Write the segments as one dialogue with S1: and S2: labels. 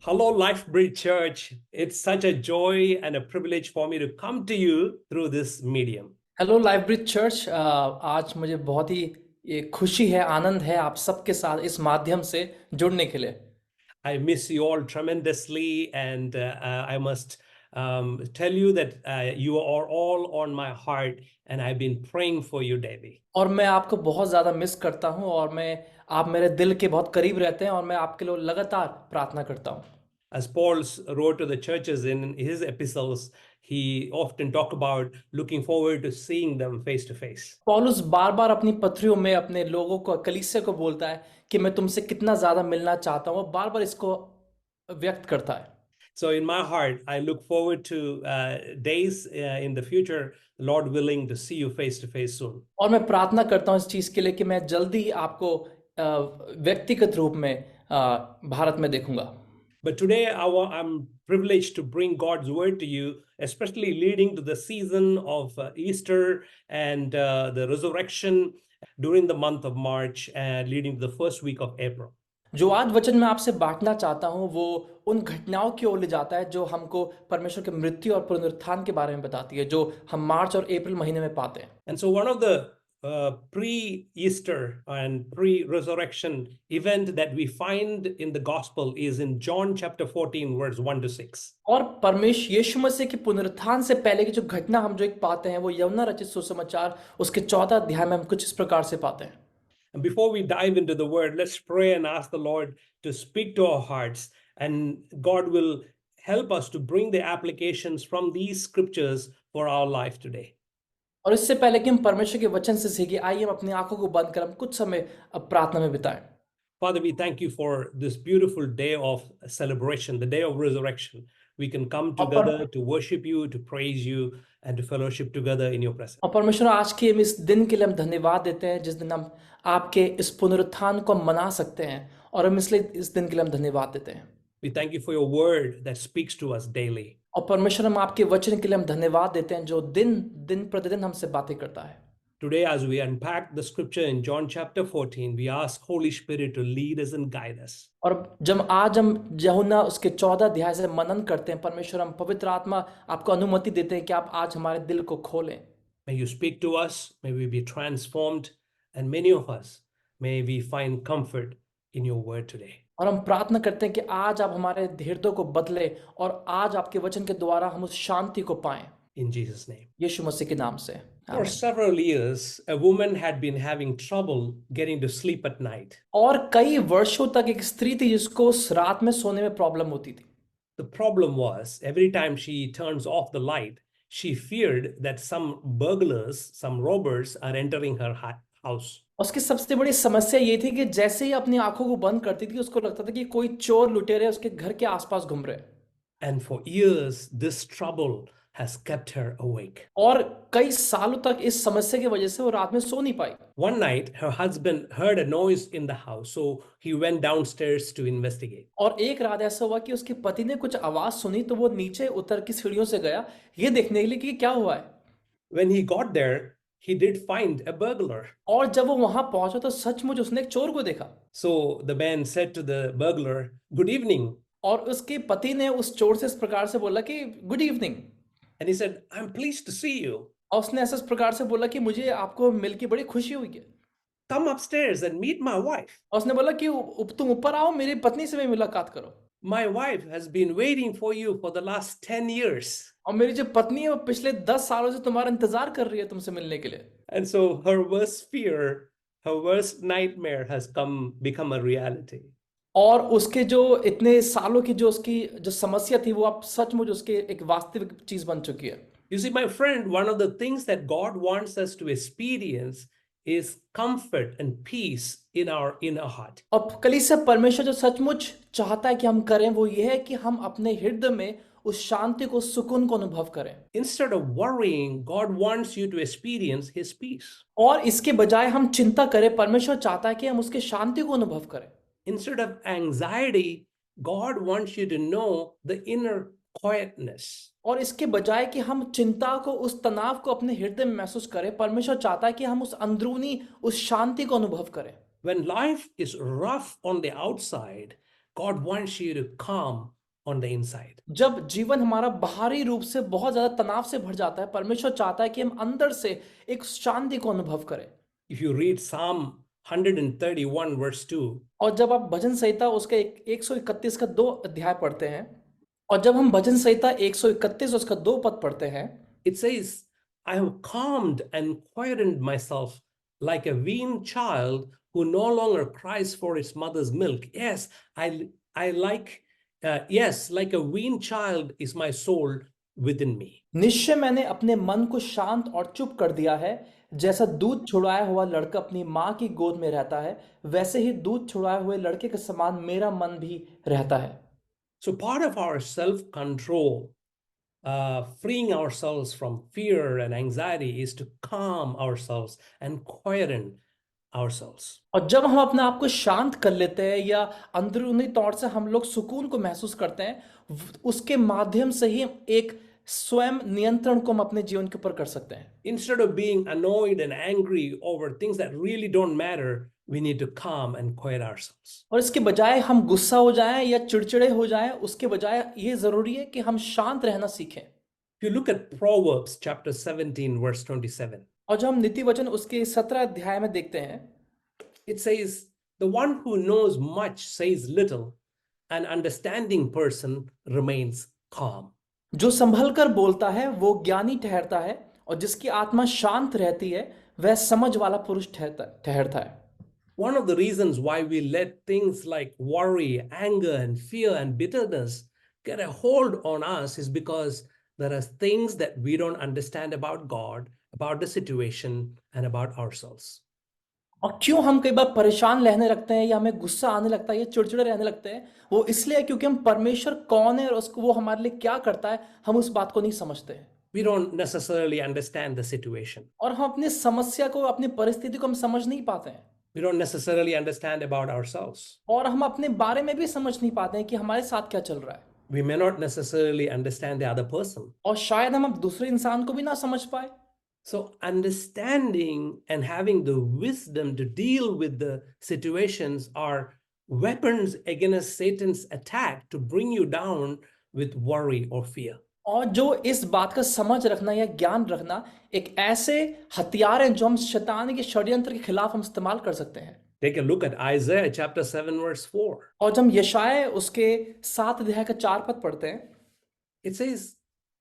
S1: Hello, LifeBridge Church. It's such a joy and a privilege for me to come to you through this medium.
S2: Hello library church. आज मुझे बहुत ही ये खुशी है, आनंद है आप सबके साथ इस माध्यम से जुड़ने के लिए।
S1: I miss you all tremendously, and I must tell you that you are all on my heart, and I've been praying for you daily.
S2: और मैं आपको बहुत ज़्यादा मिस करता हूँ और आप मेरे दिल के बहुत करीब रहते हैं और मैं आपके लिए लगातार प्रार्थना करता हूँ।
S1: As Paul wrote to the churches in his epistles, he often talked about looking forward to seeing them face to face.
S2: पौलुस बार बार अपनी पत्रियों में अपने लोगों को, कलीसिया को बोलता है कि मैं तुमसे कितना ज़्यादा मिलना चाहता हूँ, वो बार बार इसको व्यक्त करता है।
S1: So in my heart, I look forward to days in the future, Lord willing, to see you face to face soon.
S2: और मैं प्रार्थना करता हूँ इस चीज़ के लिए कि मैं जल्दी ही आपको व्यक्तिगत रूप में भारत में देखूंगा।
S1: But today I'm privileged to bring God's word to you, especially leading to the season of Easter and the resurrection during the month of March and leading to the first week of April.
S2: जो आज वचन मैं आपसे बांटना चाहता हूँ वो उन घटनाओं की ओर ले जाता है जो हमको परमेश्वर के मृत्यु और पुनरुत्थान के बारे में बताती है, जो हम मार्च और अप्रैल महीने में पाते हैं।
S1: And so one of the pre-Easter and pre-resurrection event that we find in the gospel is in John chapter 14 verse 1 to 6.
S2: और परमेश्वर यीशु मसीह के पुनरुत्थान से पहले की जो घटना हम जो एक पाते हैं वो यूहन्ना रचित सुसमाचार उसके 14 अध्याय में हम कुछ इस प्रकार से पाते हैं।
S1: And before we dive into the word, let's pray and ask the Lord to speak to our hearts, and God will help us to bring the applications from these scriptures for our life today.
S2: और इससे पहले कि हम परमेश्वर के वचन से सीखें, आइए हम अपनी आंखों को बंद कर हम कुछ समय अब प्रार्थना में बिताएं।
S1: Father, we thank you for this beautiful day of celebration, the day of resurrection. We can come together to worship you, to praise you, and to fellowship together in your presence.
S2: और परमेश्वर आज के इस दिन के लिए हम धन्यवाद देते हैं जिस दिन हम आपके इस पुनरुत्थान को मना सकते हैं, और हम इसलिए इस दिन के लिए हम धन्यवाद देते हैं।
S1: We thank you for your word that speaks to us daily.
S2: और परमेश्वर हम आपके वचन के लिए हम धन्यवाद देते हैं जो दिन प्रतिदिन हमसे बातें करता है।
S1: Today, as we unpack the scripture in John chapter 14, we ask Holy Spirit to lead us and guide us.
S2: और जब आज हम यूहन्ना उसके 14 अध्याय से मनन करते हैं, परमेश्वर हम पवित्र आत्मा आपको अनुमति देते हैं कि आप आज हमारे दिल को खोलें।
S1: May you speak to us, may we be transformed, and many of us may we find comfort in your word today.
S2: और हम प्रार्थना करते हैं कि आज आप हमारे हृदय को बदले और आज आपके वचन के द्वारा हम उस शांति को पाएं।
S1: In Jesus' name.
S2: यीशु मसीह के नाम से।
S1: For several years, a woman had been having trouble getting to sleep at night.
S2: और कई वर्षों तक एक स्त्री थी जिसको रात में सोने में प्रॉब्लम होती थी।
S1: The problem was, every time she turns off the light, she feared that some burglars, some robbers are entering her house.
S2: उसकी सबसे बड़ी समस्या ये थी कि जैसे ही अपनी आंखों को बंद करती थी उसको लगता था कि कोई चोर लुटेरे उसके घर के आसपास घूम रहे।
S1: And for years, this trouble has kept her awake.
S2: और कई सालों तक इस समस्या की वजह से वो रात में सो नहीं पाई।
S1: One night, her husband heard a noise in the house, so he went downstairs to investigate.
S2: और एक रात ऐसा हुआ कि उसके पति ने कुछ आवाज सुनी तो वो नीचे उतर की सीढ़ियों से गया ये देखने के लिए कि क्या हुआ है।
S1: When he got there, he did find a burglar.
S2: और जब वो वहां पहुंचा तो सचमुच उसने एक चोर को देखा।
S1: So the man said to the burglar, "Good evening."
S2: और उसके पति ने उस चोर से इस प्रकार से बोला कि good evening.
S1: And he said, "I'm pleased to see you.
S2: और उसने ऐसे इस प्रकार से बोला कि मुझे आपको मिलके बड़ी खुशी हुई है।
S1: Come upstairs and meet my wife.
S2: और उसने बोला कि तुम ऊपर आओ, मेरी पत्नी से भी मुलाकात करो।
S1: My wife has been waiting for you for the last 10 years.
S2: और मेरी जो पत्नी है वो पिछले 10 सालों से तुम्हारा इंतजार कर रही है तुमसे मिलने के लिए।
S1: And so her worst fear, her worst nightmare has become a reality.
S2: और उसके जो इतने सालों की जो उसकी जो समस्या थी वो अब सचमुच उसके एक वास्तविक चीज बन चुकी है।
S1: You see, my friend, one of the things that God wants us to experience is comfort and peace in our inner heart.
S2: अब कलीसिया परमेश्वर जो सचमुच चाहता है कि हम करें वो ये है कि हम अपने हृदय में उस शांति को, सुकून को अनुभव करें।
S1: Instead of worrying, God wants you to experience His peace.
S2: और इसके बजाय हम चिंता करें, परमेश्वर चाहता है कि हम उसके शांति को अनुभव करें।
S1: Instead of anxiety, God wants you to know the inner quietness.
S2: और इसके बजाय कि हम चिंता को, उस तनाव को अपने हृदय में महसूस करें, परमेश्वर चाहता है कि हम उस अंदरूनी उस शांति को अनुभव करें।
S1: When life is rough on the outside, God wants you to come on the inside.
S2: जब जीवन हमारा बाहरी रूप से बहुत ज्यादा तनाव से भर जाता है, परमेश्वर चाहता है कि हम अंदर से एक शांति को अनुभव करें।
S1: If you read Psalm 131 verse 2,
S2: और जब आप भजन संहिता उसके 131 का 2 अध्याय पढ़ते हैं, और जब हम भजन संहिता 131 उसका 2 पद पढ़ते हैं,
S1: it says, I have calmed and quietened myself like a weaned child who no longer cries for its mother's milk. Yes, I yes, like a weaned child is my soul within me.
S2: निश्चय मैंने अपने मन को शांत और चुप कर दिया है। जैसा दूध छुड़ाया हुआ लड़का अपनी माँ की गोद में रहता है, वैसे ही दूध छुड़ाए हुए लड़के के समान मेरा मन भी रहता है।
S1: So part of our self-control, freeing ourselves from fear and anxiety, is to calm ourselves and quieten ourselves.
S2: और जब हम अपने आप को शांत कर लेते हैं या अंदरूनी तौर से हम लोग सुकून को महसूस करते हैं, उसके माध्यम से ही एक स्वयं नियंत्रण को हम अपने जीवन के ऊपर कर सकते हैं।
S1: Instead of being annoyed and angry over things that really don't matter, we need to calm and quiet ourselves.
S2: और इसके बजाय हम गुस्सा हो जाएं या चिड़चिड़े हो जाएं, उसके बजाय ये जरूरी है कि हम शांत रहना सीखें।
S1: If you look at Proverbs chapter 17 verse 27,
S2: और जब हम नीति वचन उसके 17 अध्याय में देखते हैं,
S1: it says, the one who knows much says little, an understanding person remains calm.
S2: जो संभल कर बोलता है वो ज्ञानी ठहरता है, और जिसकी आत्मा शांत रहती है वह समझ वाला पुरुष ठहरता है।
S1: One of the reasons why we let things like worry, anger, and fear and bitterness get a hold on us is because there are things that we don't understand about God, about the situation, and about ourselves.
S2: और क्यों हम कई बार परेशान रहने लगते हैं या हमें गुस्सा आने लगता है या चिड़चिड़े रहने लगते हैं, वो इसलिए क्योंकि हम परमेश्वर कौन है और उसको वो हमारे लिए क्या करता है हम उस बात को नहीं समझते हैं।
S1: We don't necessarily understand the situation.
S2: और हम अपनी समस्या को, अपनी परिस्थिति को हम समझ नहीं पाते हैं।
S1: We don't necessarily understand about ourselves.
S2: और हम अपने बारे में भी समझ नहीं पाते हैं कि हमारे साथ क्या चल रहा है।
S1: We may not necessarily understand the other person.
S2: और शायद हम दूसरे इंसान को भी ना समझ पाए।
S1: So understanding and having the wisdom to deal with the situations are weapons against Satan's attack to bring you down with worry or fear.
S2: और जो इस बात का समझ रखना या ज्ञान रखना एक ऐसे हथियार हैं जो हम शैतान के षड्यंत्र के खिलाफ हम इस्तेमाल कर सकते हैं।
S1: Take a look at Isaiah chapter 7 verse 4.
S2: और जब हम यशायाह उसके 7 अध्याय का 4 पद पढ़ते हैं,
S1: It says,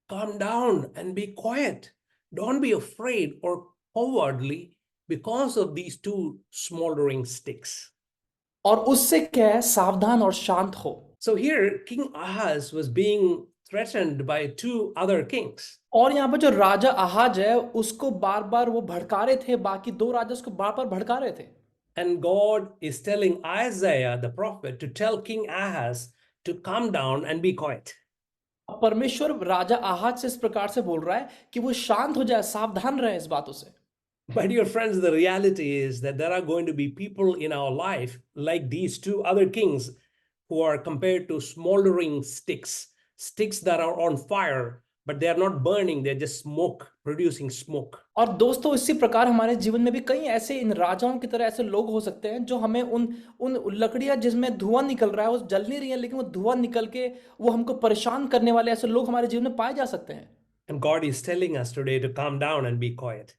S1: calm down and be quiet. Don't be afraid or cowardly because of these two smoldering sticks.
S2: और उससे क्या है, सावधान और शांत हो।
S1: So here King Ahaz was being threatened by two other kings.
S2: और यहाँ पर जो राजा आहाज है उसको बार बार वो भड़का रहे थे, बाकी 2 राजा उसको बार बार भड़का रहे थे।
S1: And God is telling Isaiah the prophet to tell King Ahaz to calm down and be quiet.
S2: परमेश्वर राजा आहाज से इस प्रकार से बोल रहा है कि वो शांत हो जाए, सावधान रहे इस बातों से।
S1: But dear friends, the reality is that there are going to be people in our life like these two other kings who are compared to smoldering sticks that are on fire, but they are not burning, they're just smoke, producing smoke.
S2: और दोस्तों, इसी प्रकार हमारे जीवन में भी कई ऐसे इन राजाओं की तरह ऐसे लोग हो सकते हैं जो हमें उन लकड़ियां जिसमें धुआं निकल रहा है वो जल नहीं रही है, लेकिन वो धुआं निकल के वो हमको परेशान करने वाले ऐसे लोग हमारे जीवन में पाए जा सकते हैं।
S1: And God is telling us today to calm down and be quiet.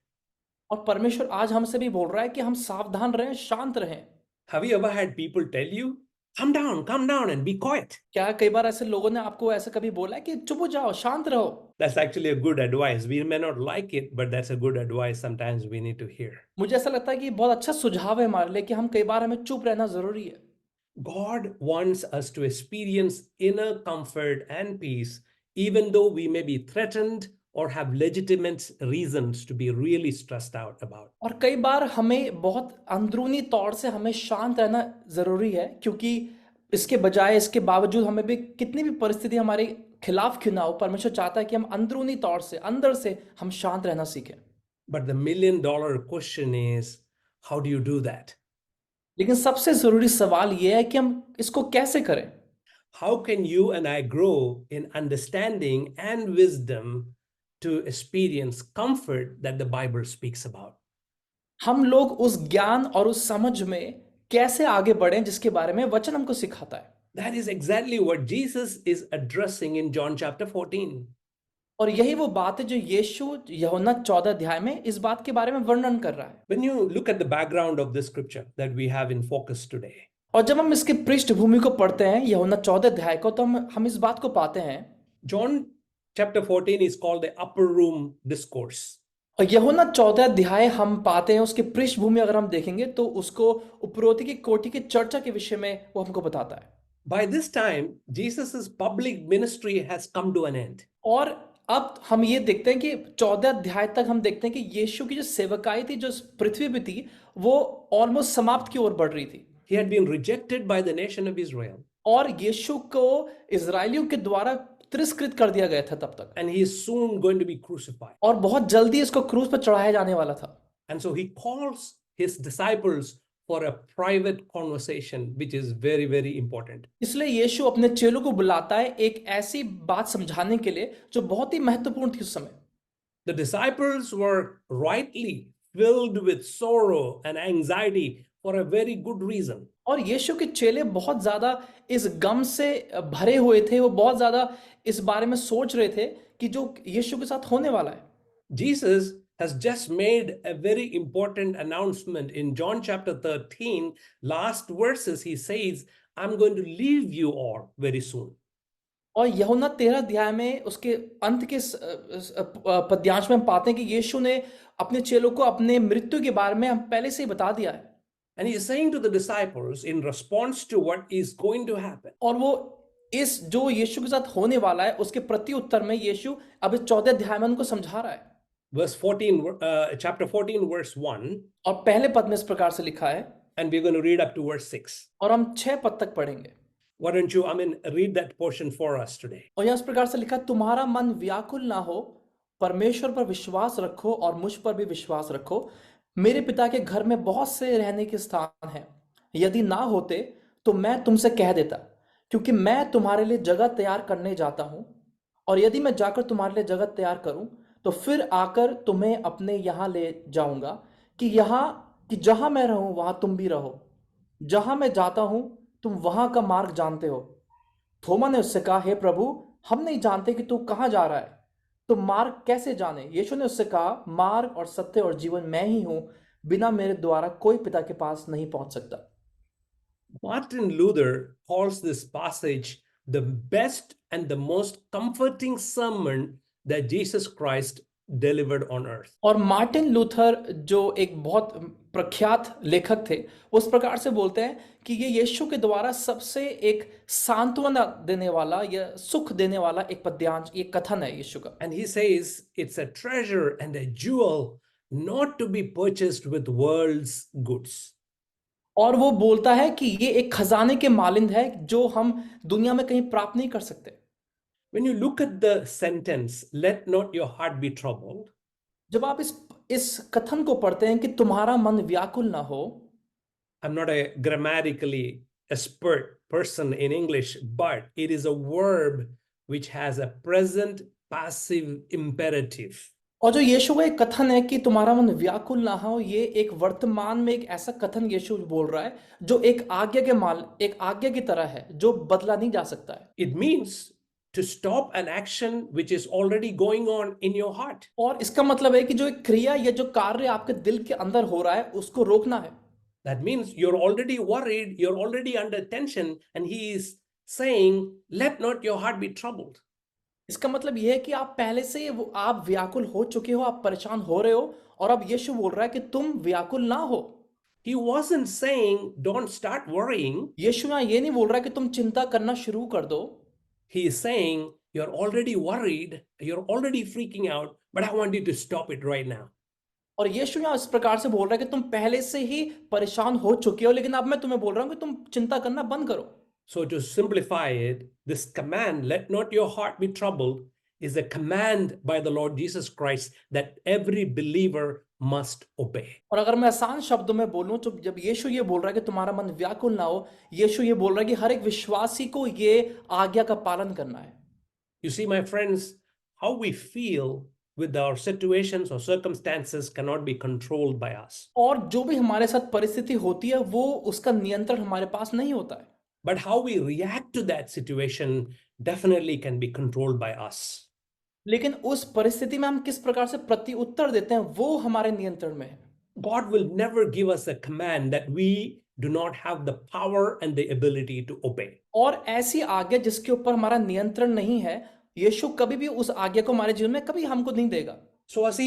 S2: और परमेश्वर आज हमसे भी बोल रहा है कि हम सावधान रहें, शांत रहें।
S1: Have you ever had people tell you, calm down and be quiet?
S2: क्या कई बार ऐसे लोगों ने आपको ऐसा कभी बोला है कि चुप हो जाओ, शांत रहो?
S1: That's actually a good advice. We may not like it, but that's a good advice sometimes we need to hear.
S2: मुझे ऐसा लगता है कि बहुत अच्छा सुझाव है हमारे लिए कि हम कई बार हमें चुप रहना जरूरी है।
S1: God wants us to experience inner comfort and peace, even though we may be threatened or have legitimate reasons to be really stressed out about.
S2: और कई बार हमें बहुत अंदरूनी तौर से हमें शांत रहना जरूरी है, क्योंकि इसके बजाय, इसके बावजूद हमें भी कितनी भी परिस्थिति हमारे खिलाफ क्यों ना हो, परमेश्वर चाहता है कि हम अंदरूनी तौर से, अंदर से हम शांत रहना सीखें।
S1: But the $1,000,000 question is, how do you do that?
S2: लेकिन सबसे जरूरी सवाल यह है कि हम इसको कैसे करें।
S1: How can you and I grow in understanding and wisdom to experience comfort that the Bible speaks about?
S2: हम लोग उस ज्ञान और उस समझ में कैसे आगे बढ़ें जिसके बारे में वचन हमको सिखाता है।
S1: That is exactly what Jesus is addressing in John chapter 14.
S2: और यही वो बात है जो यीशु यूहन्ना 14 अध्याय में इस बात के बारे में वर्णन कर रहा है।
S1: When you look at the background of this scripture that we have in focus today,
S2: और जब हम इसके पृष्ठभूमि को पढ़ते हैं यूहन्ना 14 अध्याय को, तो हम इस बात को पाते हैं।
S1: John chapter 14 is called the upper room discourse.
S2: और यूहन्ना 14 अध्याय हम पाते हैं, उसकी पृष्ठभूमि अगर हम देखेंगे तो उसको उपरोक्ति की कोटि की चर्चा के विषय में वो हमको बताता है।
S1: By this time, Jesus' public ministry has come to an end.
S2: और अब हम ये देखते हैं कि 14 अध्याय तक हम देखते हैं कि यीशु की जो सेवकाई थी, जो पृथ्वी पे थी, वो ऑलमोस्ट समाप्त की ओर बढ़ रही थी।
S1: He had been rejected by the nation of Israel,
S2: और यीशु को इजराइलियों के द्वारा तिरस्कृत कर दिया गया था तब तक,
S1: and he is soon going to be crucified.
S2: और बहुत जल्दी इसको क्रूस पर चढ़ाया जाने वाला था।
S1: And so he calls his disciples for a private conversation, which is very, very important.
S2: इसलिए यीशु अपने चेलों को बुलाता है एक ऐसी बात समझाने के लिए जो बहुत ही महत्वपूर्ण थी उस समय।
S1: The disciples were rightly filled with sorrow and anxiety for a very good reason.
S2: और यीशु के चेले बहुत ज्यादा इस गम से भरे हुए थे, वो बहुत ज्यादा इस बारे में सोच रहे थे कि जो यीशु के साथ होने वाला है।
S1: Jesus has just made a very important announcement in John chapter 13. Last verses, he says, I'm going to leave you all very soon.
S2: और यूहन्ना 13 अध्याय में उसके अंत के पद्यांश में हम पाते हैं कि यीशु ने अपने चेलों को अपने मृत्यु के बारे में हम पहले से ही बता दिया है।
S1: And he is saying to the disciples in response to what is going to happen.
S2: और वो इस जो यीशु के साथ होने वाला है उसके प्रति उत्तर में यीशु अब इस 14 अध्याय में उनको समझा रहा है।
S1: Verse 14, chapter 14, verse 1,
S2: और पहले पद में इस प्रकार से लिखा है,
S1: and we're going to read up to verse 6.
S2: और हम 6 पद तक पढ़ेंगे।
S1: Why don't you, read that portion for us today?
S2: और यहाँ इस प्रकार से लिखा, तुम्हारा मन व्याकुल ना हो, परमेश्वर पर विश्वास रखो और मुझ पर भी विश्वास रखो। मेरे पिता के घर में बहुत से रहने के स्थान हैं, यदि ना होते तो मैं तुमसे कह देता, क्योंकि मैं तुम्हारे लिए जगह तैयार करने जाता हूँ। और यदि मैं जाकर तुम्हारे लिए जगह तैयार करूँ तो फिर आकर तुम्हें अपने यहाँ ले जाऊंगा, कि जहाँ मैं रहूं वहां तुम भी रहो। जहां मैं जाता हूं तुम वहां का मार्ग जानते हो। थोमा ने उससे कहा, हे प्रभु, हम नहीं जानते कि तू कहाँ जा रहा है, तो मार्ग कैसे जाने? यीशु ने उससे कहा, मार्ग और सत्य और जीवन मैं ही हूं, बिना मेरे द्वारा कोई पिता के पास नहीं पहुंच सकता।
S1: Martin Luther calls this passage the best and the most comforting sermon that Jesus Christ delivered on earth.
S2: और मार्टिन लूथर जो एक बहुत प्रख्यात लेखक थे, उस प्रकार से बोलते हैं कि ये यीशु के द्वारा सबसे एक सांत्वना देने वाला या सुख देने वाला एक पद्यांश, एक कथन है यीशु का।
S1: And he says it's a treasure and a jewel not to be purchased with world's goods.
S2: और वो बोलता है कि ये एक खजाने के मालिंद है जो हम दुनिया में कहीं प्राप्त नहीं कर सकते।
S1: When you look at the sentence, let not your heart be troubled,
S2: जब आप इस कथन को पढ़ते हैं कि तुम्हारा मन व्याकुल ना हो,
S1: I'm not a grammatically expert person in English, but it is a verb which has a present passive imperative.
S2: और जो यीशु का एक कथन है कि तुम्हारा मन व्याकुल ना हो, ये एक वर्तमान में एक ऐसा कथन यीशु बोल रहा है जो एक आज्ञा की तरह है जो बदला नहीं जा सकता है।
S1: It means to stop an action which is already going on in your heart.
S2: और इसका मतलब है कि जो एक क्रिया या जो कार्य आपके दिल के अंदर हो रहा है उसको रोकना है।
S1: That means you're already worried, you're already under tension, and he is saying, let not your heart be troubled.
S2: इसका मतलब यह है कि आप पहले से आप व्याकुल हो चुके हो, आप परेशान हो रहे हो, और अब यीशु बोल रहा है कि तुम व्याकुल ना हो।
S1: He wasn't saying don't start worrying.
S2: यीशु यहाँ ये नहीं बोल रहा कि तुम चिंता करना शुरू कर दो।
S1: He is saying you're already worried, you're already freaking out, but I want you to stop it right now.
S2: और यीशु यहाँ इस प्रकार से बोल रहा है कि तुम पहले से ही परेशान हो चुके हो, लेकिन अब मैं तुम्हें बोल रहा हूँ कि तुम चिंता करना बंद करो।
S1: So to simplify it, this command, let not your heart be troubled, is a command by the Lord Jesus Christ that every believer must obey.
S2: और अगर मैं आसान शब्दों में बोलूं तो जब यीशु ये बोल रहा है कि तुम्हारा मन व्याकुल ना हो, यीशु ये बोल रहा है कि हर एक विश्वासी को ये आज्ञा का पालन करना है।
S1: You see, my friends, how we feel with our situations or circumstances cannot be controlled by us.
S2: और जो भी हमारे साथ परिस्थिति होती है वो उसका नियंत्रण हमारे पास नहीं होता है।
S1: But how we react to that situation definitely can be controlled by us.
S2: लेकिन उस परिस्थिति में हम किस प्रकार से प्रति उत्तर देते हैं वो हमारे नियंत्रण में है।
S1: God will never give us a command that we do not have the power and the ability to obey.
S2: और ऐसी आज्ञा जिसके ऊपर हमारा नियंत्रण नहीं है, यीशु कभी भी उस आज्ञा को हमारे जीवन में कभी हमको नहीं देगा।
S1: So as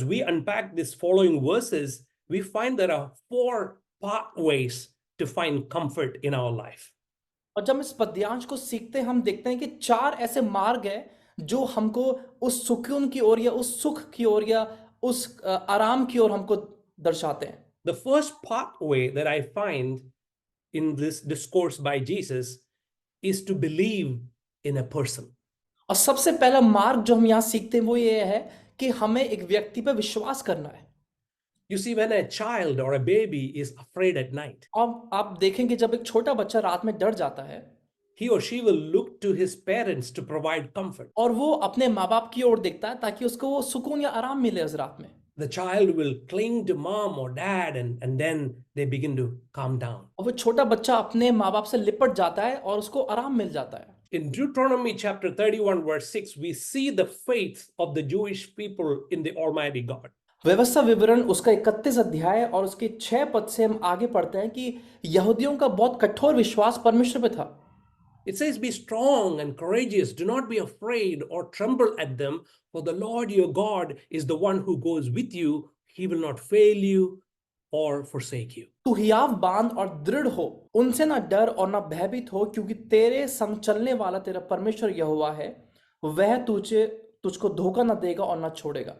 S1: we unpack these following verses, we find there are 4 pathways to find comfort in our life.
S2: और जब हम इस पद्यांश को सीखते हैं हम देखते हैं कि 4 ऐसे मार्ग हैं जो हमको उस सुकून की ओर या उस सुख की ओर या उस आराम की ओर हमको दर्शाते हैं।
S1: The first pathway that I find in this discourse by Jesus is to believe in a person.
S2: और सबसे पहला मार्ग जो हम यहाँ सीखते हैं वो ये है कि हमें एक व्यक्ति पर विश्वास करना है।
S1: You see, when a child or a baby is afraid at night,
S2: अब आप देखेंगे जब एक छोटा बच्चा रात में डर जाता है,
S1: he or she will look to his parents to provide comfort.
S2: और वो अपने माँ बाप की ओर देखता है ताकि उसको वो सुकून या आराम मिले उस रात में।
S1: The child will cling to mom or dad and then they begin to calm down.
S2: और वो छोटा बच्चा अपने माँ बाप से लिपट जाता है और उसको आराम मिल जाता है।
S1: In Deuteronomy chapter 31 verse 6, we see the faith of the Jewish people in the Almighty God.
S2: व्यवस्था विवरण उसका 31 अध्याय और उसके 6 पद से हम आगे पढ़ते हैं कि यहूदियों का बहुत कठोर विश्वास परमेश्वर पे था।
S1: It says, be strong and courageous. Do not be afraid or tremble at them, for the Lord your God is the one who goes with you. He will not fail you or forsake you.
S2: तू हियाव बांध और दृढ़ हो, उनसे ना डर और ना भयभीत हो, क्योंकि तेरे संग चलने वाला तेरा परमेश्वर यहोवा है, वह तुझको धोखा ना देगा और ना छोड़ेगा।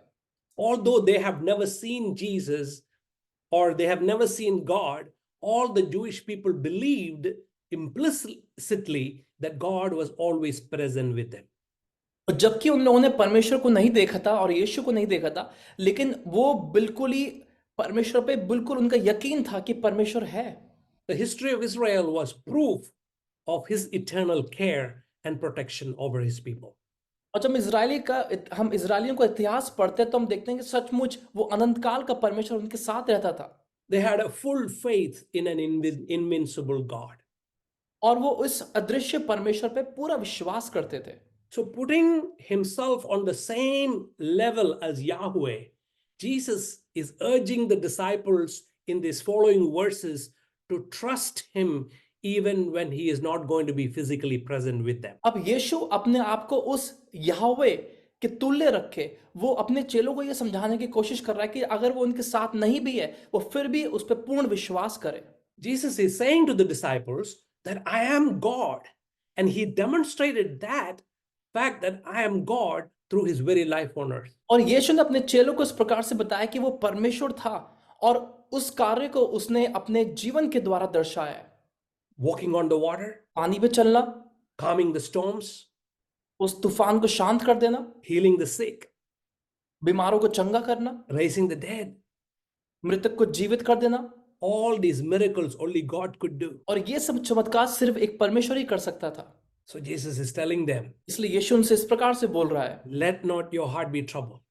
S1: Although they have never seen Jesus or they have never seen God, all the Jewish people believed implicitly that God was always present with them.
S2: जबकि उन लोगों ने परमेश्वर को नहीं देखा था और यीशु को नहीं देखा था, लेकिन वो बिल्कुल ही परमेश्वर पे बिल्कुल उनका यकीन था कि परमेश्वर है।
S1: The history of Israel was proof of his eternal care and protection over his people.
S2: और जब हम इजरायलियों का इतिहास पढ़ते हैं तो हम देखते हैं कि सचमुच वो अनंत काल का परमेश्वर उनके साथ रहता था।
S1: They had a full faith in an invincible God.
S2: और वो इस अदृश्य परमेश्वर पे पूरा विश्वास करते थे।
S1: So putting himself on the same level as Yahweh, Jesus is urging the disciples in these following verses to trust him even when he is not going to be physically present with them.
S2: अब यीशु अपने आप को उस यहोवे के तुल्य रखे, वो अपने चेलों को ये समझाने की कोशिश कर रहा है कि अगर वो उनके साथ नहीं भी है, वो फिर भी उस पर पूर्ण विश्वास करे।
S1: Jesus is saying to the disciples that I am God, and he demonstrated that fact that I am God through his very life on earth.
S2: और यीशु ने अपने चेलों को इस प्रकार से बताया कि वो परमेश्वर था और उस कार्य को उसने अपने जीवन के द्वारा दर्शाया है।
S1: Walking on the water,
S2: पानी पे चलना,
S1: calming the storms,
S2: उस तूफान को शांत कर देना,
S1: healing the sick,
S2: बीमारों को चंगा करना,
S1: raising the dead.
S2: मृतक को जीवित कर देना।
S1: All these miracles only God could do.
S2: और ये सब चमत्कार सिर्फ एक परमेश्वर ही कर सकता था।
S1: So Jesus is telling them,
S2: इसलिए यीशु उनसे इस प्रकार से बोल रहा है
S1: let not your heart be troubled.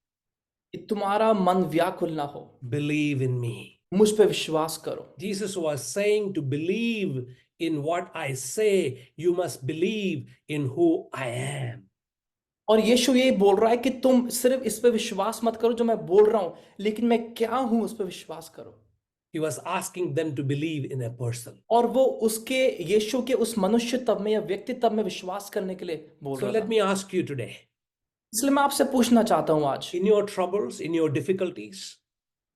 S2: कि तुम्हारा मन व्याकुल ना हो,
S1: Believe in me.
S2: मुझ पे विश्वास करो।
S1: Jesus was saying to believe in what I say, you must believe in who I am.
S2: और यीशु ये बोल रहा है कि तुम सिर्फ इस पे विश्वास मत करो जो मैं बोल रहा हूं, लेकिन मैं क्या हूं उस पे विश्वास करो।
S1: He was asking them to believe in a person.
S2: और वो उसके यीशु के उस मनुष्यत्व में या व्यक्तित्व में विश्वास करने के लिए बोल
S1: So
S2: रहा
S1: let
S2: था।
S1: me ask you today,
S2: इसलिए मैं आपसे पूछना चाहता हूं आज,
S1: in your troubles, in your difficulties,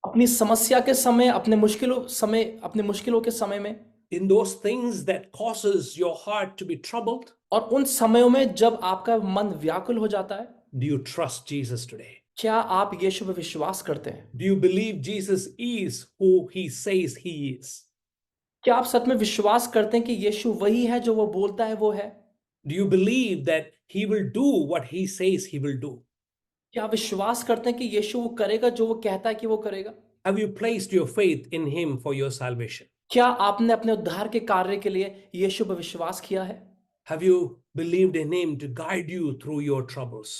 S2: अपनी समस्या के समय, अपने मुश्किलों के समय में,
S1: in those things that causes your heart to be troubled,
S2: और उन समयों में जब आपका मन व्याकुल हो जाता है,
S1: do you trust Jesus today?
S2: क्या आप यीशु पे विश्वास करते हैं?
S1: Do you believe Jesus is who he says he is?
S2: क्या आप सच में विश्वास करते हैं कि यीशु वही है जो वो बोलता है वो है?
S1: Do you believe that he will do what he says he will do?
S2: क्या आप विश्वास करते हैं कि यीशु वो करेगा जो वो कहता है कि वो करेगा?
S1: Have you placed your faith in him for your salvation?
S2: क्या आपने अपने उद्धार के कार्य के लिए यीशु पर विश्वास किया है?
S1: Have you believed in him to guide you through your troubles?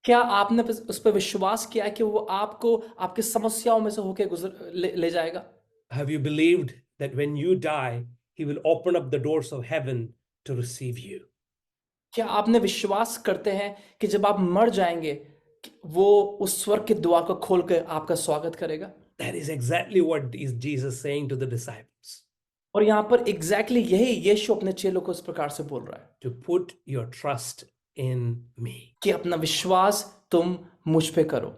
S2: क्या आपने उस पर विश्वास किया है कि वो आपको आपकी समस्याओं में से होके ले जाएगा?
S1: Have you believed that when you die, He will open up the doors of heaven to receive you.
S2: क्या आपने विश्वास करते हैं कि जब आप मर जाएंगे कि वो उस स्वर्ग के द्वार को खोल कर आपका स्वागत करेगा?
S1: That is exactly what is Jesus saying to the disciples.
S2: और यहाँ पर एग्जैक्टली यही यीशु अपने चेलों को इस प्रकार से बोल रहा है
S1: To put your trust in me.
S2: कि अपना विश्वास तुम मुझ पे करो।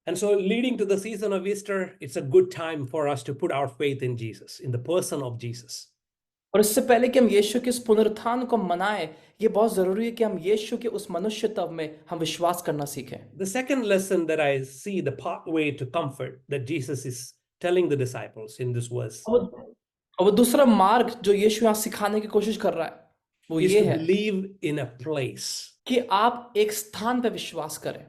S1: And so, leading to the season of Easter, it's a good time for us to put our faith in Jesus, in the person of Jesus.
S2: और इससे पहले कि हम यीशु के इस पुनरुत्थान को मनाएं, ये बहुत जरूरी है कि हम यीशु के उस मनुष्यत्व में हम विश्वास करना सीखें।
S1: The second lesson that I see, the pathway to comfort that Jesus is telling the disciples in this verse,
S2: और वो दूसरा मार्ग जो यीशु यहाँ सिखाने की कोशिश कर रहा है वो
S1: is
S2: ये
S1: to
S2: है
S1: believe in a place.
S2: कि आप एक स्थान पे विश्वास करें।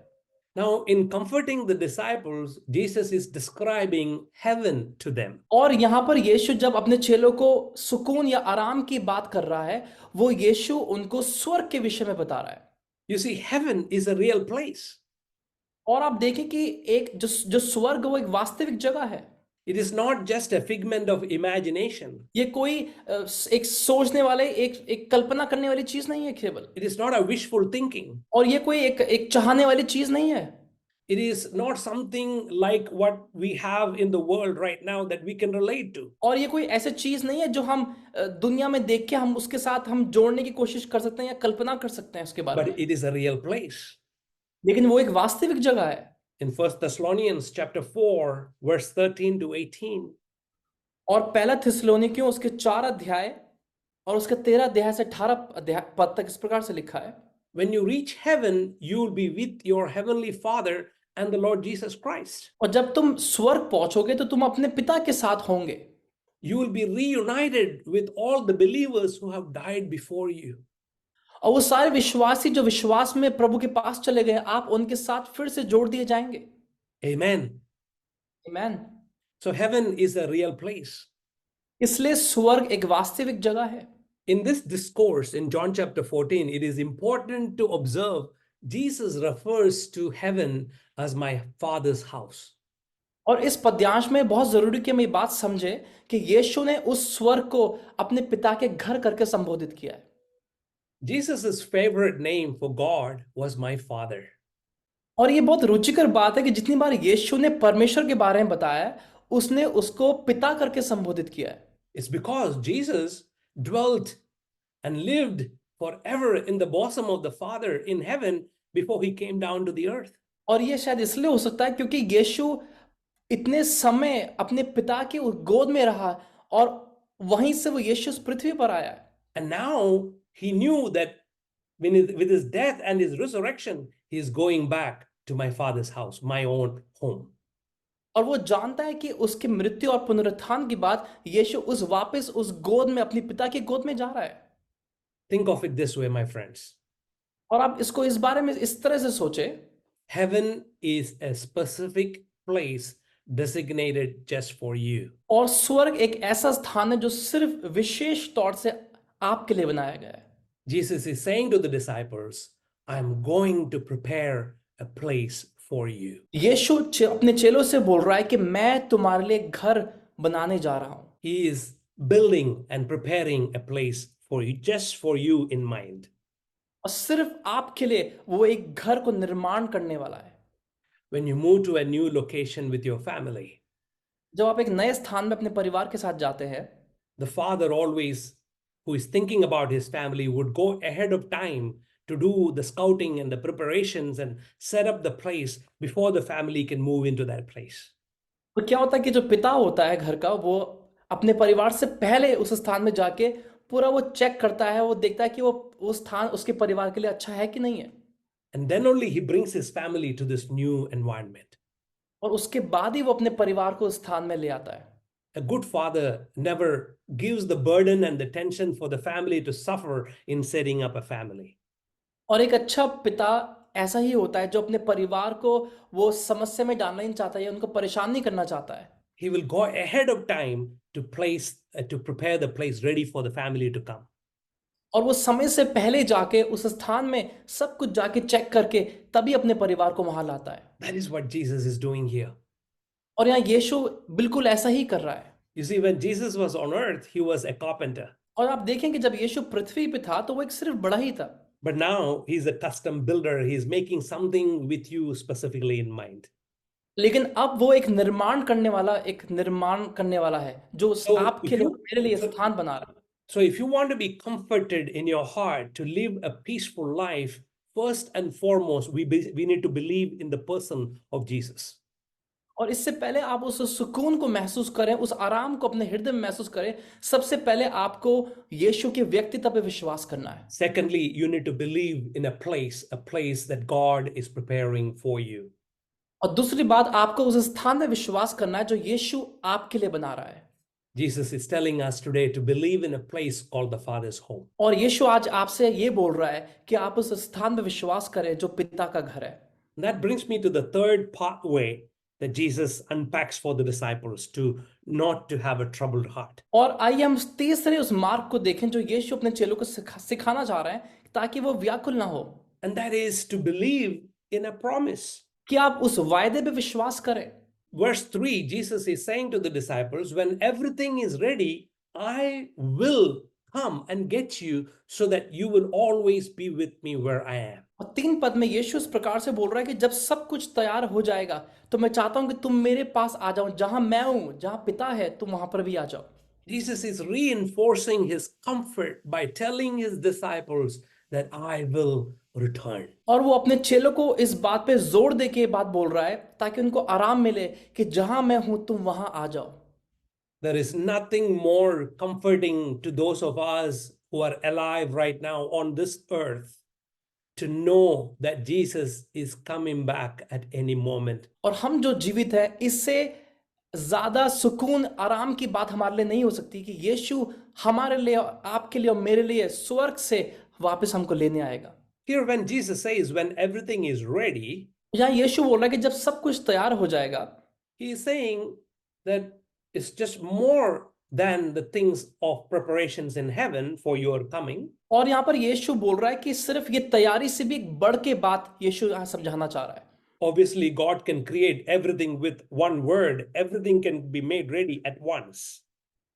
S1: Now, in comforting the disciples, Jesus is describing heaven to them.
S2: और यहाँ पर यीशु जब अपने चेलों को सुकून या आराम की बात कर रहा है, वो यीशु उनको स्वर्ग के विषय में बता रहा है।
S1: You see, heaven is a real place.
S2: और आप देखें कि एक जो स्वर्ग वो एक वास्तविक जगह है।
S1: It is not just a figment of imagination.
S2: ये कोई एक सोचने वाले एक कल्पना करने वाली चीज नहीं है केवल।
S1: It is not a wishful thinking.
S2: और ये कोई एक चाहने वाली चीज नहीं है।
S1: It is not something like what we have in the world right now that we can relate to.
S2: और ये कोई ऐसी चीज नहीं है जो हम दुनिया में देख के हम उसके साथ हम जोड़ने की कोशिश कर सकते हैं या कल्पना कर सकते हैं उसके बारे
S1: But
S2: में।
S1: it is a real place.
S2: लेकिन वो एक वास्तविक जगह है।
S1: In 1 Thessalonians chapter 4, verse 13 to 18,
S2: और पहला थिस्सलुनीकियों उसके 4 अध्याय और उसके 13 अध्याय से 18 अध्याय पद तक इस प्रकार से लिखा है।
S1: when you reach heaven, you will be with your heavenly Father and the Lord Jesus Christ.
S2: और जब तुम स्वर्ग पहुंचोगे तो तुम अपने पिता के साथ होंगे।
S1: You will be reunited with all the believers who have died before you.
S2: और वो सारे विश्वासी जो विश्वास में प्रभु के पास चले गए, आप उनके साथ फिर से जोड़ दिए जाएंगे।
S1: Amen.
S2: आमीन।
S1: So heaven is a real place.
S2: इसलिए स्वर्ग एक वास्तविक जगह है।
S1: In this discourse in John chapter 14, it is important to observe Jesus refers to heaven as my Father's house.
S2: और इस पद्यांश में बहुत जरूरी कि हम ये बात समझे कि यीशु ने उस स्वर्ग को अपने पिता के घर करके संबोधित किया है।
S1: Jesus' favorite name for God was my Father.
S2: और ये बहुत रुचिकर बात है कि जितनी बार यीशु ने परमेश्वर के बारे में बताया, उसने उसको पिता करके संबोधित किया है।
S1: It's because Jesus dwelt and lived forever in the bosom of the Father in heaven before he came down to the earth.
S2: और ये शायद इसलिए हो सकता है क्योंकि यीशु इतने समय अपने पिता की गोद में रहा और वहीं से वो यीशु इस पृथ्वी पर आया है।
S1: And now he knew that with his death and his resurrection, he is going back to my Father's house, my own home.
S2: और वो जानता है कि उसकी मृत्यु और पुनरुत्थान के बाद यीशु वापस उस गोद में अपने पिता की गोद में जा रहा है।
S1: Think of it this way, my friends.
S2: और आप इसको इस बारे में इस तरह से सोचे,
S1: Heaven is a specific place designated just for you.
S2: और स्वर्ग एक ऐसा स्थान है जो सिर्फ विशेष तौर से आपके लिए बनाया गया है।
S1: Jesus is saying to the disciples, I'm going to prepare a place for you.
S2: यीशु अपने चेलों से बोल रहा है कि मैं तुम्हारे लिए घर बनाने जा रहा हूं।
S1: He is building and preparing a place for you, just for you in mind.
S2: और सिर्फ आपके लिए वो एक घर को निर्माण करने वाला है।
S1: When you move to a new location with your family,
S2: जब आप एक नए स्थान में अपने परिवार के साथ जाते हैं,
S1: the father always, who is thinking about his family, would go ahead of time to do the scouting and the preparations and set up the place before the family can move into that place.
S2: तो क्या होता है कि जो पिता होता है घर का, वो अपने परिवार से पहले उस स्थान में जाके पूरा वो चेक करता है, वो देखता है कि वो स्थान उसके परिवार के लिए अच्छा है कि नहीं है।
S1: And then only he brings his family to this new environment.
S2: और उसके बाद ही वो अपने परिवार को उस स्थान में ले आता है।
S1: A good father never gives the burden and the tension for the family to suffer in setting up a family.
S2: और एक अच्छा पिता ऐसा ही होता है जो अपने परिवार को वो समस्या में डालना नहीं चाहता है, उनको परेशान नहीं करना चाहता है।
S1: He will go ahead of time to prepare the place ready for the family to come.
S2: और वो समय से पहले जाके उस स्थान में सब कुछ जाके चेक करके तभी अपने परिवार को वहां लाता है।
S1: That is what Jesus is doing here.
S2: और यहाँ यीशु बिल्कुल ऐसा ही कर रहा है।
S1: You see, when Jesus was on earth, he was a carpenter.
S2: और आप देखें कि जब यीशु पृथ्वी पे था तो वो एक सिर्फ बड़ा ही था,
S1: But now he's a custom builder. He's making something with you specifically in mind.
S2: लेकिन अब वो एक निर्माण करने वाला है जो
S1: So
S2: आपके
S1: if
S2: लिए और
S1: you
S2: मेरे लिए
S1: so,
S2: स्थान बना रहा है।
S1: so if you want to be comforted in your heart to live a peaceful life, first and foremost, we need to believe in the person of Jesus.
S2: और इससे पहले आप उस सुकून को महसूस करें, उस आराम को अपने हृदय में महसूस करें, सबसे पहले आपको यीशु के व्यक्तित्व पे विश्वास करना है।
S1: Secondly, you need to believe in a place that God is preparing for you.
S2: और दूसरी बात, आपको उस स्थान में विश्वास करना है जो यीशु आपके लिए बना रहा है।
S1: Jesus is telling us today to believe in a place called the Father's home.
S2: और यीशु आज आपसे ये बोल रहा है कि आप उस स्थान में विश्वास करें जो पिता का घर है।
S1: That brings me to the third pathway that Jesus unpacks for the disciples to not to have a troubled heart.
S2: और आइए हम तीसरे उस मार्ग को देखें जो यीशु अपने चेलों को सिखाना चाह रहे हैं ताकि वो व्याकुल ना हो,
S1: And that is to believe in a promise.
S2: कि आप उस वायदे पे विश्वास करें।
S1: Verse 3, Jesus is saying to the disciples, when everything is ready, I will come and get you so that you will always be with me where I am.
S2: और 3 पद में यीशु इस प्रकार से बोल रहा है कि जब सब कुछ तैयार हो जाएगा तो मैं चाहता हूं कि तुम मेरे पास आ जाओ, जहां मैं हूं, जहां पिता है, तुम वहां पर भी आ जाओ।
S1: Jesus is reinforcing his comfort by telling his disciples that I will return.
S2: और वो अपने चेलों को इस बात पे जोर दे के ये बात बोल रहा है ताकि उनको आराम मिले कि जहां मैं हूं तुम वहां आ जाओ।
S1: There is nothing more comforting to those of us who are alive right now on this earth to know that Jesus is coming back at any moment.
S2: और हम जो जीवित है, इससे ज्यादा सुकून आराम की बात हमारे लिए नहीं हो सकती कि यीशु हमारे लिए, आपके लिए और मेरे लिए स्वर्ग से वापस हमको लेने आएगा।
S1: Here, when Jesus says, when everything is ready,
S2: यहाँ यीशु बोल रहा है कि जब सब कुछ तैयार हो जाएगा,
S1: he is saying that it's just more than the things of preparations in heaven for your coming.
S2: और यहाँ पर यीशु बोल रहा है कि सिर्फ ये तैयारी से भी एक बढ़ के बात यीशु यहाँ समझाना चाह रहा है।
S1: Obviously, God can create everything with one word. Everything can be made ready at once.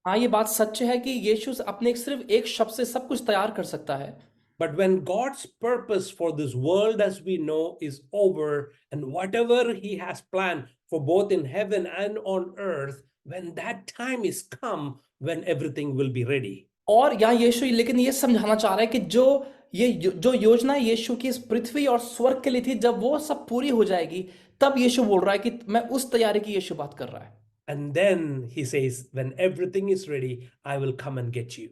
S2: हाँ, ये बात सच है कि यीशु अपने सिर्फ एक शब्द से सब कुछ तैयार कर सकता है।
S1: But when God's purpose for this world as we know is over, and whatever he has planned for both in heaven and on earth, when that time is come, when everything will be ready.
S2: और यहाँ यीशु लेकिन ये समझाना चाह रहा है कि जो योजना यीशु की इस पृथ्वी और स्वर्ग के लिए थी, जब वो सब पूरी हो जाएगी तब यीशु बोल रहा है कि मैं उस तैयारी की यीशु बात कर रहा है।
S1: And then he says, when everything is ready, I will come and get you.